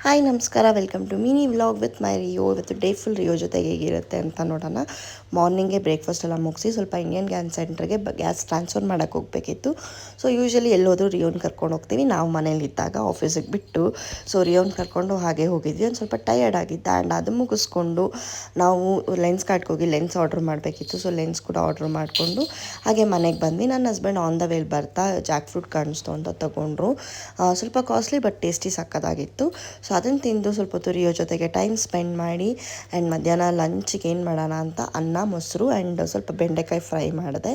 Hi ನಮಸ್ಕಾರ, welcome to mini vlog with my Rio. ಇವತ್ತು day full ರಿಯೋ ಜೊತೆಗೆ ಹೇಗಿರುತ್ತೆ ಅಂತ ನೋಡೋಣ. ಮಾರ್ನಿಂಗೇ ಬ್ರೇಕ್ಫಾಸ್ಟ್ ಎಲ್ಲ ಮುಗಿಸಿ ಸ್ವಲ್ಪ ಇಂಡಿಯನ್ ಗ್ಯಾಸ್ ಸೆಂಟ್ರಿಗೆ ಗ್ಯಾಸ್ ಟ್ರಾನ್ಸ್ಫರ್ ಮಾಡೋಕ್ಕೆ ಹೋಗಬೇಕಿತ್ತು. ಸೊ ಯೂಶ್ವಲಿ ಎಲ್ಲೋದ್ರೂ ರಿಯೋನ್ ಕರ್ಕೊಂಡು ಹೋಗ್ತೀವಿ ನಾವು ಮನೇಲಿದ್ದಾಗ, ಆಫೀಸಿಗೆ ಬಿಟ್ಟು. ಸೊ ರಿಯೋನ್ ಕರ್ಕೊಂಡು ಹಾಗೆ ಹೋಗಿದ್ವಿ. ಒಂದು ಸ್ವಲ್ಪ ಟಯರ್ಡ್ ಆಗಿದ್ದ ಆ್ಯಂಡ್ ಅದು ಮುಗಿಸ್ಕೊಂಡು ನಾವು ಲೆನ್ಸ್ ಕಾರ್ಡ್ಗೆ ಹೋಗಿ ಲೆನ್ಸ್ ಆರ್ಡ್ರ್ ಮಾಡಬೇಕಿತ್ತು. ಸೊ ಲೆನ್ಸ್ ಕೂಡ ಆರ್ಡ್ರ್ ಮಾಡಿಕೊಂಡು ಹಾಗೆ ಮನೆಗೆ ಬಂದ್ವಿ. ನನ್ನ ಹಸ್ಬೆಂಡ್ ಆನ್ ದ ವೇಲ್ ಬರ್ತಾ ಜಾಕ್ ಫ್ರೂಟ್ ಕಾಣಿಸ್ತು ಅಂತ ತೊಗೊಂಡ್ರು. ಸ್ವಲ್ಪ ಕಾಸ್ಟ್ಲಿ ಬಟ್ ಟೇಸ್ಟಿ ಸಕ್ಕತ್ತಾಗಿತ್ತು. ಸೊ ಅದನ್ನು ತಿಂದು ಸ್ವಲ್ಪ ಹೊತ್ತು ರಿಯೋ ಜೊತೆಗೆ ಟೈಮ್ ಸ್ಪೆಂಡ್ ಮಾಡಿ ಆ್ಯಂಡ್ ಮಧ್ಯಾಹ್ನ ಲಂಚಿಗೆ ಏನು ಮಾಡೋಣ ಅಂತ ಅನ್ನ, ಮೊಸರು ಆ್ಯಂಡ್ ಸ್ವಲ್ಪ ಬೆಂಡೆಕಾಯಿ ಫ್ರೈ ಮಾಡಿದೆ,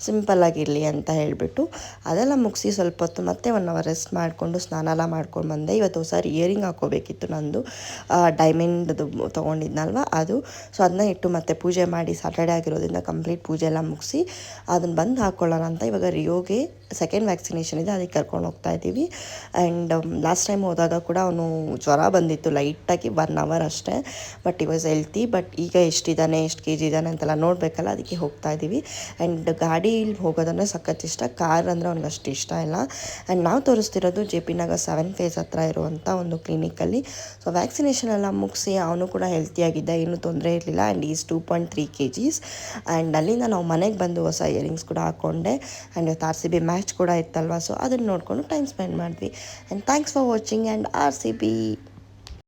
ಸಿಂಪಲ್ಲಾಗಿರಲಿ ಅಂತ ಹೇಳಿಬಿಟ್ಟು. ಅದೆಲ್ಲ ಮುಗಿಸಿ ಸ್ವಲ್ಪ ಹೊತ್ತು ಮತ್ತೆ 1 ಅವರ್ ರೆಸ್ಟ್ ಮಾಡಿಕೊಂಡು ಸ್ನಾನ ಎಲ್ಲ ಮಾಡ್ಕೊಂಡು ಬಂದೆ. ಇವತ್ತು ಹೊಸ ಇಯರಿಂಗ್ ಹಾಕ್ಕೋಬೇಕಿತ್ತು, ನಂದು ಡೈಮಂಡ್ದು ತೊಗೊಂಡಿದ್ನಲ್ವ ಅದು. ಸೊ ಅದನ್ನ ಇಟ್ಟು ಮತ್ತೆ ಪೂಜೆ ಮಾಡಿ, ಸಾಟರ್ಡೆ ಆಗಿರೋದ್ರಿಂದ ಕಂಪ್ಲೀಟ್ ಪೂಜೆ ಎಲ್ಲ ಮುಗಿಸಿ ಅದನ್ನು ಬಂದು ಹಾಕ್ಕೊಳ್ಳೋಣ ಅಂತ ಇವಾಗ ರಿಯೋಗೆ ಸೆಕೆಂಡ್ ವ್ಯಾಕ್ಸಿನೇಷನ್ ಇದೆ, ಅದಕ್ಕೆ ಕರ್ಕೊಂಡು ಹೋಗ್ತಾ ಇದ್ದೀವಿ. ಆ್ಯಂಡ್ ಲಾಸ್ಟ್ ಟೈಮ್ ಹೋದಾಗ ಕೂಡ ಅವನು ಜ್ವರ ಬಂದಿತ್ತು ಲೈಟಾಗಿ 1 ಅವರ್ ಅಷ್ಟೇ. ಬಟ್ ಈ ವಾಸ್ ಹೆಲ್ತಿ. ಬಟ್ ಈಗ ಎಷ್ಟಿದ್ದಾನೆ, ಎಷ್ಟು ಕೆ ಜಿ ಇದ್ದಾನೆ ಅಂತೆಲ್ಲ ನೋಡಬೇಕಲ್ಲ, ಅದಕ್ಕೆ ಹೋಗ್ತಾ ಇದ್ದೀವಿ. ಆ್ಯಂಡ್ ಗಾಡೀಲಿ ಹೋಗೋದಂದರೆ ಸಖತ್ ಇಷ್ಟ, ಕಾರ್ ಅಂದರೆ ಅವ್ನಿಗೆ ಅಷ್ಟು ಇಷ್ಟ ಇಲ್ಲ. ಆ್ಯಂಡ್ ನಾವು ತೋರಿಸ್ತಿರೋದು ಜೆ ಪಿ ನಗರ್ 7 ಫೇಸ್ ಹತ್ರ ಇರುವಂಥ ಒಂದು ಕ್ಲಿನಿಕಲ್ಲಿ. ಸೊ ವ್ಯಾಕ್ಸಿನೇಷನ್ ಎಲ್ಲ ಮುಗಿಸಿ ಅವನು ಕೂಡ ಹೆಲ್ತಿಯಾಗಿದ್ದ, ಏನೂ ತೊಂದರೆ ಇರಲಿಲ್ಲ. And is 2.3 kgs. ಆ್ಯಂಡ್ ಅಲ್ಲಿಂದ ನಾವು ಮನೆಗೆ ಬಂದು ಹೊಸ ಇಯರಿಂಗ್ಸ್ ಕೂಡ ಹಾಕ್ಕೊಂಡೆ. ಆ್ಯಂಡ್ ಇವತ್ತು RCB ಮ್ಯಾಚ್ ಕೂಡ ಇತ್ತಲ್ವ, ಸೊ ಅದನ್ನು ನೋಡಿಕೊಂಡು ಟೈಮ್ ಸ್ಪೆಂಡ್ ಮಾಡಿದ್ವಿ. And thanks for watching and RCB.